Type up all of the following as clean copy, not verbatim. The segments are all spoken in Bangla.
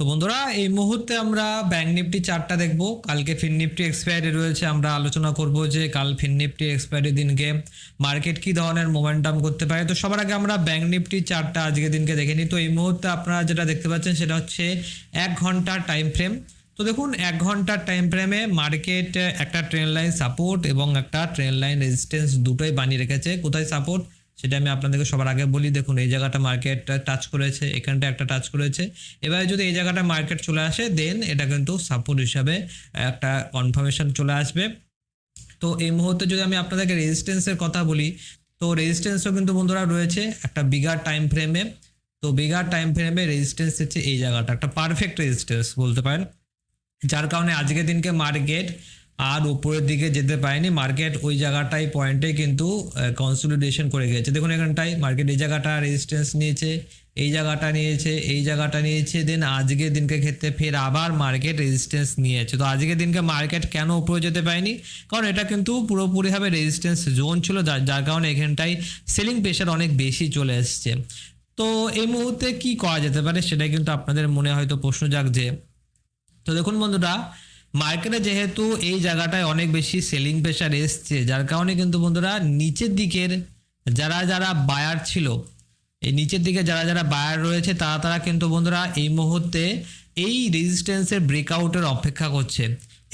তো বন্ধুরা এই মুহূর্তে আমরা ব্যাংক নিফটি চার্টটা দেখব। কালকে ফিন নিফটি এক্সপায়ারি রয়েছে, আমরা আলোচনা করব যে কাল ফিন নিফটি এক্সপায়ারি দিনকে মার্কেট কি ধরনের মোমেন্টাম করতে পারে। তো সবার আগে আমরা ব্যাংক নিফটি চার্টটা আজকে দিনকে দেখে নিই। তো এই মুহূর্তে আপনারা যেটা দেখতে পাচ্ছেন সেটা হচ্ছে 1 ঘন্টার টাইম ফ্রেম। তো দেখুন 1 ঘন্টার টাইম ফ্রেমে মার্কেট একটা ট্রেন্ড লাইন সাপোর্ট এবং একটা ট্রেন্ড লাইন রেজিস্ট্যান্স দুটোই বানিয়ে রেখেছে। কোথায় সাপোর্ট সেটা আমি আপনাদেরকে সবার আগে বলি। দেখুন এই জায়গাটা মার্কেট টাচ করেছে, এখানটা একটা টাচ করেছে। এবারে যদি এই জায়গাটা মার্কেট চলে আসে দেন এটা কিন্তু সাপোর্ট হিসাবে একটা কনফার্মেশন চলে আসবে। তো এই মুহূর্তে যদি আমি আপনাদেরকে রেজিস্ট্যান্সের কথা বলি, তো রেজিস্ট্যান্সও কিন্তু বন্ধুরা রয়েছে একটা বিগার টাইম ফ্রেমে। তো বিগার টাইম ফ্রেমে রেজিস্ট্যান্স হচ্ছে এই জায়গাটা, একটা পারফেক্ট রেজিস্ট্যান্স বলতে পারেন, যার কারণে আজকের দিনকে মার্কেট আর উপরের দিকে যেতে পারেনি। মার্কেট ওই জায়গাটাই পয়েন্টে কিন্তু কনসলিডেশন করে গেছে। দেখুন এখানটায় মার্কেট এই জায়গাটা রেজিস্ট্যান্স নিয়েছে, এই জায়গাটা নিয়েছে, এই জায়গাটা নিয়েছে, দেন আজকের দিনকে ক্ষেত্রে ফের আবার মার্কেট রেজিস্ট্যান্স নিয়েছে। তো আজকের দিনকে মার্কেট কেন উপরে যেতে পারেনি? কারণ এটা কিন্তু পুরোপুরিভাবে রেজিস্ট্যান্স জোন ছিল, যার কারণে এখানটায় সেলিং প্রেশার অনেক বেশি চলে এসছে। তো এই মুহূর্তে কি করা যেতে পারে সেটাই কিন্তু আপনাদের মনে হয়তো প্রশ্ন জাগছে। তো দেখুন বন্ধুরা, মার্কেটে যেহেতু এই জায়গাটায় অনেক বেশি সেলিং প্রেশার এসছে, যার কারণে কিন্তু বন্ধুরা নিচের দিকের যারা যারা বায়ার ছিল, এই নিচের দিকে যারা যারা বায়ার রয়েছে তারা কিন্তু বন্ধুরা এই মুহূর্তে এই রেজিস্ট্যান্সের ব্রেকআউটের অপেক্ষা করছে।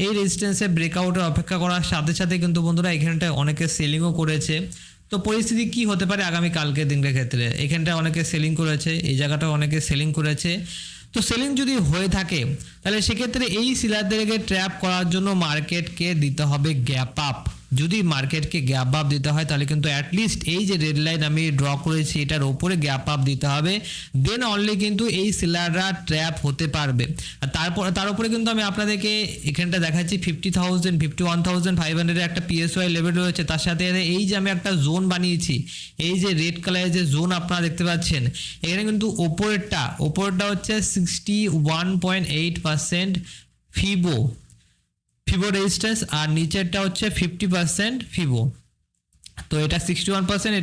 এই রেজিস্ট্যান্সের ব্রেকআউটের অপেক্ষা করার সাথে সাথে কিন্তু বন্ধুরা এখানটায় অনেকে সেলিংও করেছে। তো পরিস্থিতি কি হতে পারে আগামী কালকের দিনের ক্ষেত্রে? এখানটায় অনেকে সেলিং করেছে, এই জায়গাটাও অনেকে সেলিং করেছে। তো সেলিং যদি হয়ে থাকে তাহলে সেক্ষেত্রে এই সেলারদেরকে ট্র্যাপ করার জন্য মার্কেটকে দিতে হবে গ্যাপ আপ। যদি মার্কেটকে গ্যাপ আপ দিতে হয় তাহলে কিন্তু অ্যাটলিস্ট এই যে রেড লাইন আমি ড্র করেছি এটার ওপরে গ্যাপ আপ দিতে হবে, দেন অনলি কিন্তু এই সেলাররা ট্র্যাপ হতে পারবে। আর তার উপরে কিন্তু আমি আপনাদেরকে এখানটা দেখাচ্ছি 50,000 51,500 একটা পিএসওয়াই লেভেল রয়েছে। তার সাথে এই যে আমি একটা জোন বানিয়েছি, এই যে রেড কালারের যে জোন আপনারা দেখতে পাচ্ছেন, এখানে কিন্তু ওপরেরটা হচ্ছে 61.8% ফিবো রেজিস্ট্যান্স, আর নিচেরটা হচ্ছে 50% ফিবো। তো এটা 61%,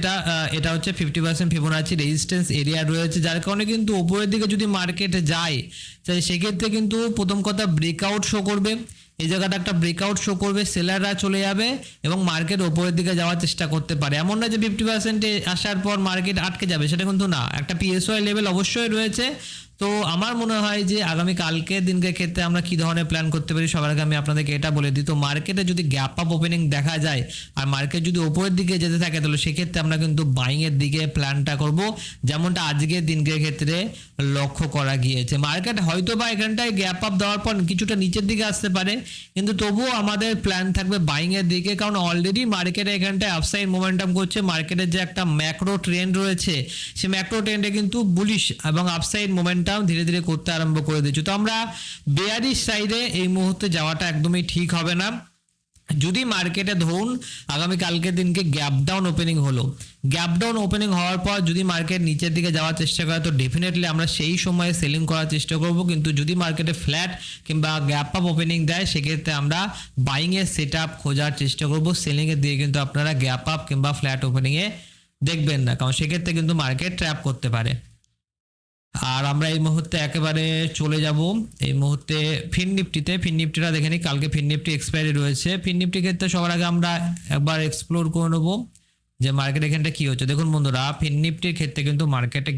এটা হচ্ছে 50% ফিবোনাচি রেজিস্ট্যান্স এরিয়া রয়েছে, যার কারণে কিন্তু উপরের দিকে যদি মার্কেটে যায় তাহলে সেক্ষেত্রে কিন্তু প্রথম কথা ব্রেকআউট শো করবে, এই জায়গাটা একটা ব্রেকআউট শো করবে, সেলাররা চলে যাবে এবং মার্কেট ওপরের দিকে যাওয়ার চেষ্টা করতে পারে। এমন না যে 50% আসার পর মার্কেট আটকে যাবে, সেটা কিন্তু না, একটা পিএসওয়াই লেভেল অবশ্যই রয়েছে। তো আমার মনে হয় যে আগামী কালকের দিনকে ক্ষেত্রে আমরা কি ধরনের প্ল্যান করতে পারি সবার আগে আমি আপনাদেরকে এটা বলে দিই। তো মার্কেটে যদি গ্যাপ আপ ওপেনিং দেখা যায় আর মার্কেট যদি উপরের দিকে যেতে থাকে তাহলে সেক্ষেত্রে আমরা কিন্তু বাইং এর দিকে প্ল্যানটা করব, যেমনটা আজকের দিনকের ক্ষেত্রে লক্ষ্য করা গিয়েছে। মার্কেট হয়তো বা এখানটায় গ্যাপ আপ দেওয়ার পর কিছুটা নিচের দিকে আসতে পারে, কিন্তু তবুও আমাদের প্ল্যান থাকবে বাইং এর দিকে, কারণ অলরেডি মার্কেটে এখানটায় আপসাইড মোমেন্টাম করছে। মার্কেটের যে একটা ম্যাক্রো ট্রেন্ড রয়েছে সেই ম্যাক্রো ট্রেন্ডে কিন্তু বুলিশ এবং আপসাইড মোমেন্টাম ধীরে ধীরে করতে আরম্ভ করে দিচ্ছি। তো আমরা বেয়ারিশ সাইডে এই মুহূর্তে যাওয়াটা একদমই ঠিক হবে না। যদি মার্কেটে ধরুন আগামী কালকের দিনকে গ্যাপ ডাউন ওপেনিং হলো, গ্যাপ ডাউন ওপেনিং হওয়ার পর যদি মার্কেট নিচের দিকে যাওয়ার চেষ্টা করে তো ডেফিনেটলি আমরা সেই সময়ে সেলিং করার চেষ্টা করব। কিন্তু যদি মার্কেটে ফ্ল্যাট কিংবা গ্যাপ আপ ওপেনিং দেয় সেক্ষেত্রে আমরা বাইং এর সেট আপ খোঁজার চেষ্টা করব। সেলিং এর দিয়ে কিন্তু আপনারা গ্যাপ আপ কিংবা ফ্ল্যাট ওপেনিং এ দেখবেন না, কারণ সেক্ষেত্রে কিন্তু মার্কেট ট্র্যাপ করতে পারে। আর আমরা এই মুহূর্তে একেবারে চলে যাব এই মুহূর্তে ফিন নিফটিটা দেখে নিই। কালকে ফিন নিফটি এক্সপায়ারি রয়েছে। ফিন নিফটির ক্ষেত্রে সবার আগে আমরা একবার এক্সপ্লোর করে নেবো যে মার্কেট এখানটা কি হচ্ছে। দেখুন বন্ধুরা, ফিন নিফটির ক্ষেত্রে কিন্তু মার্কেটে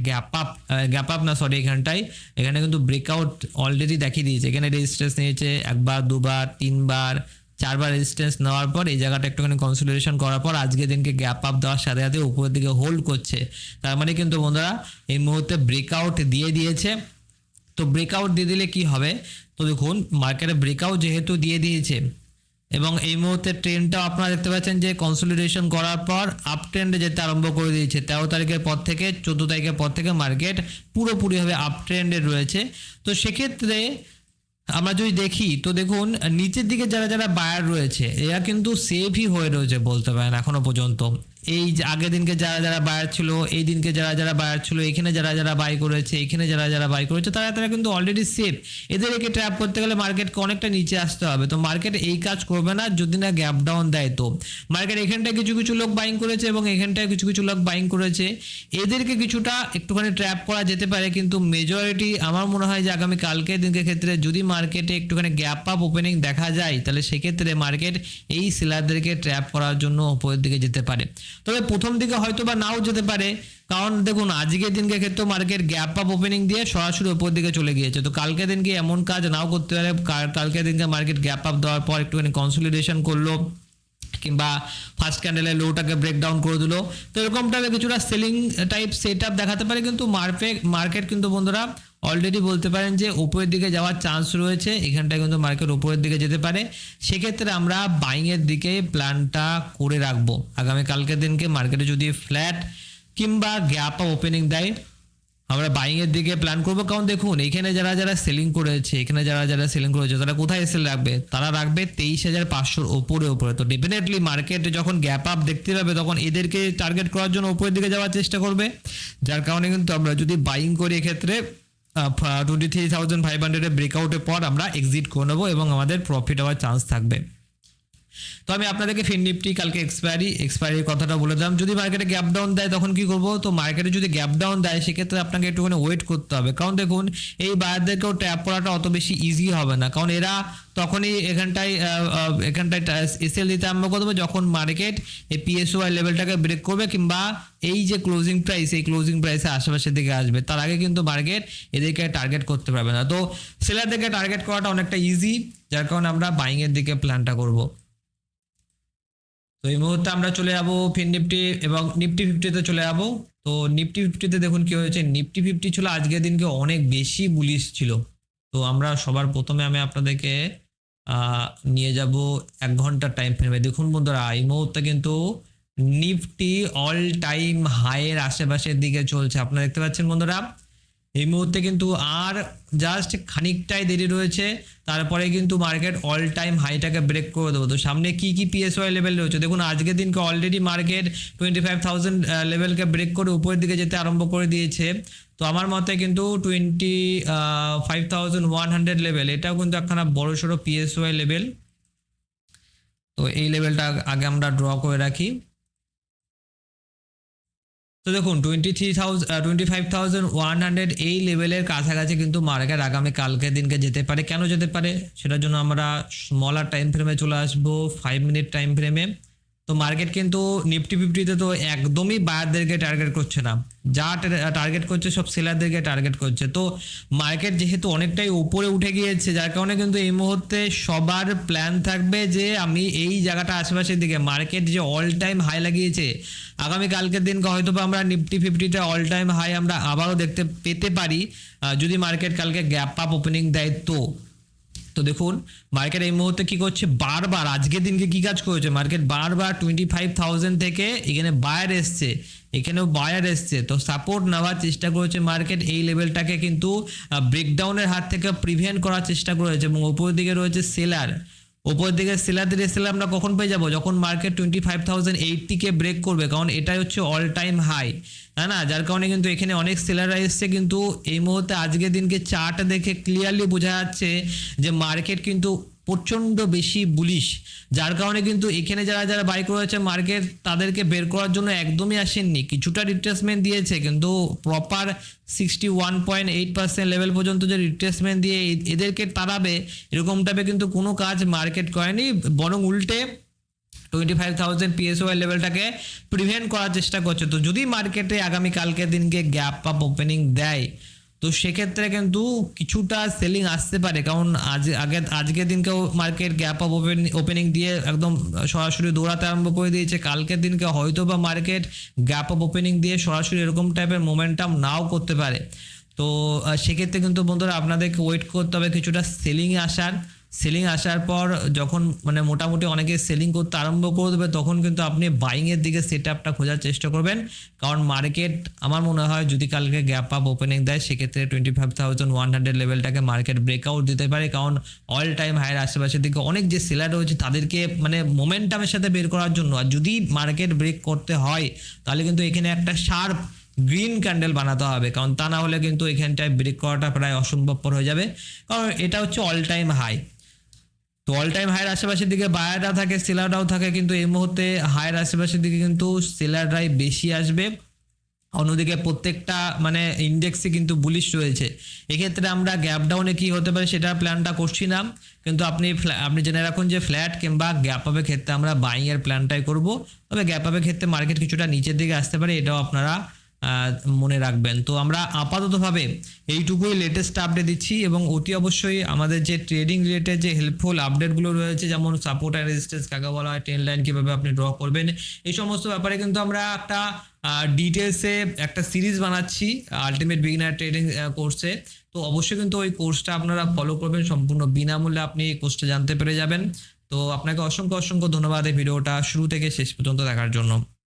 এখানে কিন্তু ব্রেকআউট অলরেডি দেখিয়ে দিয়েছে। এখানে রেজিস্ট্যান্স নিয়েছে একবার, দুবার, তিনবার, চারবার রেজিস্ট্যান্স নেওয়ার পর এই জায়গাটা একটুখানি কনসলিডেশন করার পর আজকের দিনকে গ্যাপ আপ দেওয়ার সাথে সাথে উপরের দিকে হোল্ড করছে। তার মানে কিন্তু বন্ধুরা এই মুহূর্তে ব্রেকআউট দিয়ে দিয়েছে। তো ব্রেকআউট দিয়ে দিলে কি হবে? তো দেখুন মার্কেটে ব্রেকআউট যেহেতু দিয়ে দিয়েছে এবং এই মুহূর্তে ট্রেন্ডটাও আপনারা দেখতে পাচ্ছেন যে কনসলিডেশন করার পর আপ ট্রেন্ডে যেতে আরম্ভ করে দিয়েছে। 13 তারিখের পর থেকে 14 তারিখের পর থেকে মার্কেট পুরোপুরিভাবে আপ ট্রেন্ডে রয়েছে। তো সেক্ষেত্রে আমরা যদি দেখি তো দেখুন নিচের দিকে যারা যারা বায়ার রয়েছে এরা কিন্তু সেফই হয়ে রয়েছে বলতে পারেন এখনো পর্যন্ত। এই যে আগের দিনকে যারা যারা বায়ার ছিল, এই দিনকে যারা যারা বায়ার ছিল, এখানে যারা যারা বাই করেছে, এখানে যারা যারা বাই করেছে, তারা তারা কিন্তু অলরেডি সেফ। এদেরকে ট্র্যাপ করতে গেলে মার্কেটকে অনেকটা নিচে আসতে হবে। তো মার্কেট এই কাজ করবে না যদি না গ্যাপ ডাউন দেয়। তো মার্কেট এখানটায় কিছু কিছু লোক বাইং করেছে এবং এখানটায় কিছু কিছু লোক বাইং করেছে, এদেরকে কিছুটা একটুখানি ট্র্যাপ করা যেতে পারে। কিন্তু মেজরিটি আমার মনে হয় যে আগামী কালকে দিনকে ক্ষেত্রে যদি মার্কেটে একটুখানি গ্যাপ আপ ওপেনিং দেখা যায়, তাহলে সেক্ষেত্রে মার্কেট এই সেলারদেরকে ট্র্যাপ করার জন্য উপরের দিকে যেতে পারে। তবে প্রথম দিকে হয়তো বা নাও যেতে পারে, কারণ দেখুন আজকের দিনকে ক্ষেত্রে মার্কেট গ্যাপ আপ ওপেনিং দিয়ে সরাসরি উপর দিকে চলে গিয়েছে। তো কালকে দিনকে এমন কাজ নাও করতে পারে, কালকে দিনকে মার্কেট গ্যাপ আপ দেওয়ার পর একটুখানি কনসলিডেশন করলো কিংবা ফার্স্ট ক্যান্ডেলের লোটাকে ব্রেকডাউন করে দিল। তো এরকম টাইপের কিছুটা সেলিং টাইপ সেট আপ দেখাতে পারে। কিন্তু মার্কেট কিন্তু বন্ধুরা অলরেডি বলতে পারেন যে উপরের দিকে যাওয়ার চান্স রয়েছে। এখানটায় কিন্তু মার্কেট উপরের দিকে যেতে পারে। সেক্ষেত্রে আমরা বাইংয়ের দিকে প্ল্যানটা করে রাখবো। আগামী কালকের দিনকে মার্কেটে যদি ফ্ল্যাট কিংবা গ্যাপ আপ ওপেনিং দেয়, আমরা বাইং এর দিকে প্ল্যান করবো। কারণ দেখুন এখানে যারা যারা সেলিং করেছে, এখানে যারা যারা সেলিং করেছে, তারা কোথায় সেল রাখবে? তারা রাখবে 23,500 ওপরে। তো ডেফিনেটলি মার্কেট যখন গ্যাপ আপ দেখতে পাবে তখন এদেরকে টার্গেট করার জন্য উপরের দিকে যাওয়ার চেষ্টা করবে। যার কারণে কিন্তু আমরা যদি বাইং করি এক্ষেত্রে 23,500 ব্রেকআউটের পর আমরা এক্সিট করে নেবো এবং আমাদের প্রফিট হওয়ার চান্স থাকবে। তো আমি আপনাদেরকে ফিন নিফটি কালকে এক্সপায়ারির কথাটা বলে দিলাম। যদি মার্কেটে গ্যাপ ডাউন দেয় তখন কি করব? তো মার্কেটে যদি গ্যাপ ডাউন দেয় সেক্ষেত্রে আপনাকে একটুখানি ওয়েট করতে হবে। কারণ দেখুন এই বায়ারদেরকেও ট্যাপ করাটা অত বেশি ইজি হবে না, কারণ এরা তখনই এখানটায় এসএল দিতে আরম্ভ করে দেবে যখন মার্কেট এই পিএসওয়াই লেভেলটাকে ব্রেক করবে কিংবা এই যে ক্লোজিং প্রাইস, এই ক্লোজিং প্রাইসে আশেপাশের দিকে আসবে। তার আগে কিন্তু মার্কেট এদেরকে টার্গেট করতে পারবে না। তো সেলারদেরকে টার্গেট করাটা অনেকটা ইজি, যার কারণে আমরা বাইং এর দিকে প্ল্যানটা করব। তো এই মুহূর্তে আমরা চলে যাবো ফিন নিফটি এবং নিফটি 50-তে চলে যাবো। তো নিফটি 50-তে দেখুন কি হয়েছে। নিফটি 50 ছিল আজকের দিনকে অনেক বেশি বুলিশ ছিল। তো আমরা সবার প্রথমে আমি আপনাদেরকে নিয়ে যাব 1 ঘন্টার টাইম ফ্রেমে। দেখুন বন্ধুরা এই মুহূর্তে কিন্তু নিফটি অল টাইম হাইয়ের আশেপাশের দিকে চলছে। আপনারা দেখতে পাচ্ছেন বন্ধুরা এই মুহূর্তে কিন্তু আর জাস্ট খানিকটাই দেরি রয়েছে, তারপরে কিন্তু মার্কেট অল টাইম হাইটাকে ব্রেক করে দেবো। তো সামনে কি কি পিএসওয়াই লেভেল রয়েছে দেখুন। আজকের দিনকে অলরেডি মার্কেট 25,000 লেভেলকে ব্রেক করে উপরের দিকে যেতে আরম্ভ করে দিয়েছে। তো আমার মতে কিন্তু 25,100 লেভেল, এটাও কিন্তু একখানা বড় সড়ো পিএসওয়াই লেভেল। তো এই লেভেলটা আগে আমরা ড্র করে রাখি। তো দেখুন 25,100 এই লেভেলের কাছাকাছি কিন্তু মার্কেট আগামী কালকের দিনকে যেতে পারে। কেন যেতে পারে সেটার জন্য আমরা স্মলার টাইম ফ্রেমে চলে আসবো, 5 মিনিট টাইম ফ্রেমে। তো মার্কেট কিন্তু নিফটি 50-তে তো একদমই বায়ারদেরকে টার্গেট করছে না, যা টার্গেট করছে সব সেলারদেরকে টার্গেট করছে। তো মার্কেট যেহেতু অনেকটাই উপরে উঠে গিয়েছে, যার কারণে কিন্তু এই মুহূর্তে সবার প্ল্যান থাকবে যে আমি এই জায়গাটা আশেপাশের দিকে, মার্কেট যে অল টাইম হাই লাগিয়েছে আগামী কালকের দিনকে হয়তো আমরা নিফটি 50-তে অল টাইম হাই আমরা আবারও দেখতে পেতে পারি যদি মার্কেট কালকে গ্যাপ আপ ওপেনিং দেয়। তো দেখুন মার্কেট এই মুহূর্তে কি করছে, বারবার আজকের দিনকে কি কাজ করেছে মার্কেট, বারবার 25,000 থেকে এখানে বায়ার এসছে, এখানেও বায়ার এসছে। তো সাপোর্ট নেওয়ার চেষ্টা করেছে মার্কেট, এই লেভেলটাকে কিন্তু ব্রেকডাউনের হাত থেকে প্রিভেন্ট করার চেষ্টা করেছে। এবং উপর দিকে রয়েছে সেলার, উপর দিকে সেলারদের এসেলে আমরা কখন পেয়ে যাবো, যখন মার্কেট 25,080-কে ব্রেক করবে, কারণ এটাই হচ্ছে অল টাইম হাই, তাই না? যার কারণে কিন্তু এখানে অনেক সেলাররা এসছে। কিন্তু এই মুহূর্তে আজকের দিনকে চার্ট দেখে ক্লিয়ারলি বোঝা যাচ্ছে যে মার্কেট কিন্তু প্রচণ্ড বেশি বুলিশ, যার কারণে কিন্তু এখানে যারা যারা বাই করেছে মার্কেট তাদেরকে বের করার জন্য একদমই আসেননি, কিছুটা রিট্রেসমেন্ট দিয়েছে কিন্তু প্রপার 61.8% লেভেল পর্যন্ত যে রিট্রেসমেন্ট দিয়ে এদেরকে তাড়াবে এরকম টাইপে কিন্তু কোনো কাজ মার্কেট করেনি, বরং উল্টে 25,000 পিএসওয়াই লেভেলটাকে প্রিভেন্ট করার চেষ্টা করছে। তো যদি মার্কেটে আগামী কালকের দিনকে গ্যাপ আপ ওপেনিং দেয় তো সেক্ষেত্রে কিন্তু কিছুটা সেলিং আসতে পারে, কারণ আজকের দিনকেও মার্কেট গ্যাপ আপ ওপেনিং দিয়ে একদম সরাসরি দৌড়াতে আরম্ভ করে দিয়েছে। কালকের দিনকে হয়তো বা মার্কেট গ্যাপ আপ ওপেনিং দিয়ে সরাসরি এরকম টাইপের মোমেন্টাম নাও করতে পারে। তো সেক্ষেত্রে কিন্তু বন্ধুরা আপনাদেরকে ওয়েট করতে হবে কিছুটা সেলিংয়ে আসার। সেলিং আসার পর যখন মানে মোটামুটি অনেকে সেলিং করতে আরম্ভ করে দেবে, তখন কিন্তু আপনি বাইংয়ের দিকে সেট আপটা খোঁজার চেষ্টা করবেন। কারণ মার্কেট আমার মনে হয় যদি কালকে গ্যাপ আপ ওপেনিং দেয়, সেক্ষেত্রে 25,100 লেভেলটাকে মার্কেট ব্রেকআউট দিতে পারে। কারণ অল টাইম হাইয়ের আশেপাশের দিকে অনেক যে সেলার রয়েছে তাদেরকে মানে মোমেন্টামের সাথে বের করার জন্য, আর যদি মার্কেট ব্রেক করতে হয় তাহলে কিন্তু এখানে একটা শার্প গ্রিন ক্যান্ডেল বানাতে হবে, কারণ তা না হলে কিন্তু এখানটায় ব্রেক করাটা প্রায় অসম্ভবপর হয়ে যাবে। কারণ এটা হচ্ছে অল টাইম হাই, তো অল টাইম হাইয়ের আশেপাশের দিকে বায়াররা থাকে, সেলাররাও থাকে, কিন্তু এই মুহূর্তে হাইয়ের আশেপাশের দিকে কিন্তু সেলাররাই বেশি আসবে। অন্যদিকে প্রত্যেকটা মানে ইন্ডেক্সই কিন্তু বুলিশ রয়েছে। এক্ষেত্রে আমরা গ্যাপ ডাউনে কি হতে পারে সেটা প্ল্যানটা করছি না, কিন্তু আপনি জেনে রাখুন যে ফ্ল্যাট কিংবা গ্যাপ আপের ক্ষেত্রে আমরা বাইং এর প্ল্যানটাই করব। তবে গ্যাপ আপের ক্ষেত্রে মার্কেট কিছুটা নিচের দিকে আসতে পারে, এটাও আপনারা মনে রাখবেন। তো আমরা আপাততভাবে এইটুকুই লেটেস্ট আপডেট দিচ্ছি, এবং অতি অবশ্যই আমাদের যে ট্রেডিং রিলেটেড যে হেল্পফুল আপডেটগুলো রয়েছে, যেমন সাপোর্ট আর রেজিস্ট্যান্স কাকে বলা হয়, ট্রেন্ড লাইন কীভাবে আপনি ড্র করবেন, এই সমস্ত ব্যাপারে কিন্তু আমরা একটা ডিটেলসে একটা সিরিজ বানাচ্ছি আলটিমেট বিগিনার ট্রেডিং কোর্সে। তো অবশ্যই কিন্তু ওই কোর্সটা আপনারা ফলো করবেন, সম্পূর্ণ বিনামূল্যে আপনি এই কোর্সটা জানতে পেরে যাবেন। তো আপনাকে অসংখ্য অসংখ্য ধন্যবাদ এই ভিডিওটা শুরু থেকে শেষ পর্যন্ত দেখার জন্য।